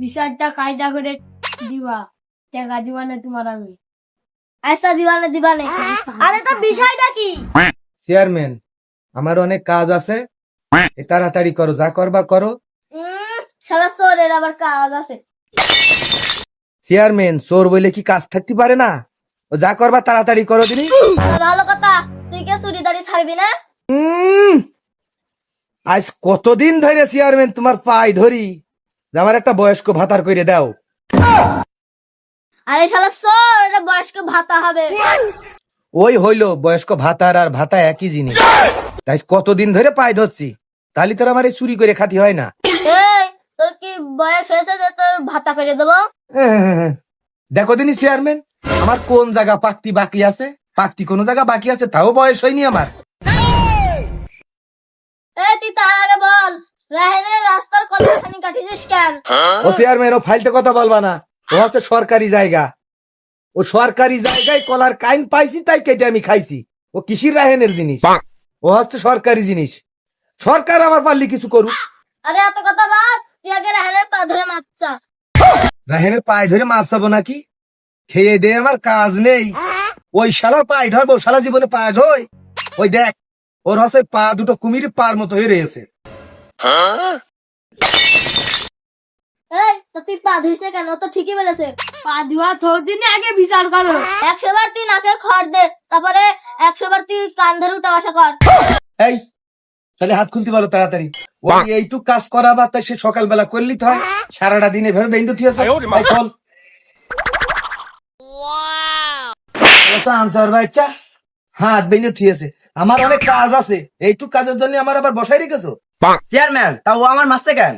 বিচারটা কায়দা করে দিবা, টাকা দিবা না তোমার আমি। আচ্ছা দিবা না দিবা না। আরে তো বিষয়টা কি? চেয়ারম্যান, আমার অনেক কাজ আছে, এ তাড়াতাড়ি করো, যা করবা করো। শালা চোরের আবার কাজ আছে। চেয়ারম্যান, চোর বলে কি কাজ থাকতে পারে না? ও যা করবা তাড়াতাড়ি করো দিনি। ভালো কথা, তুই কে চুরি দাঁড়ি ছাড়বি না? আজ কতদিন ধরে চেয়ারম্যান তোমার পাই ধরি যে আমার একটা বয়স্ক ভাতার করে দাও। আরে শালা চোর, এটা বয়স্ক ভাতা হবে। ওই হইলো বয়স্ক ভাতার আর ভাতা একই জিনিস। তাই কতদিন ধরে পাই ধরছি, তাহলে তোর আমার এই চুরি করে খাতি হয় না। এই তোর কি বয়স হয়েছে যে তোর ভাতা করে দেবো? দেখো দিনি চেয়ারম্যান, আমার কোন জায়গা পাকতি বাকি আছে, পাকতি কোন জায়গা বাকি আছে তাও বয়স হয়নি আমার। তুই তার আগে বল, রাহেনের রাস্তার কতখানি কাটিছিস কেন? ও চেয়ারম্যান, ও ফাইলতে কথা বলবা না, ও হচ্ছে সরকারি জায়গা। ও সরকারি জায়গায় কলার কাইন পাইছি তাই কেটে আমি খাইছি। ও কিসির রাহেনের জিনিস, ও হচ্ছে সরকারি জিনিস। সরকার আমার পারলি কিছু করুক। আরে এত কথা বাদ, তুই আগে রাহেনের পা ধরে মাপচা। রাহেনের পায়ে ধরে মাপ চাবো নাকি? খেয়ে দে আমার কাজ নেই, ওই শালার পায়ে ধরবো, শালা জীবনে পায়ে ধোয়। ওই দেখ, ওর হচ্ছে পা দুটো কুমির পার মতো হয়ে রয়েছে। এই তো তুই পা ধুইস না কেন? ও তো ঠিকই বলেছে, পা ধোয়া 6 দিনে আগে বিচার করো। 100 বার তুই নাকে খড় দে, তারপরে 100 বার তুই কান ধরে উঠা বসা কর। এই তাহলে হাত খুলতে বলো তাড়াতাড়ি। ওই এইটুক কাজ করাবা তাই সে সকালবেলা করলি তো হয়, সারাটা দিনে ভেবে বেঁধে থিয়েছে। চল আনসার বাচ্চা, হাত বেঁধে থিয়েছে। আমার অনেক কাজ আছে, এইটুক কাজের জন্য আমার আবার বসাই রেখেছো। চেয়ারম্যান, তা ও আমার মাসতে কেন?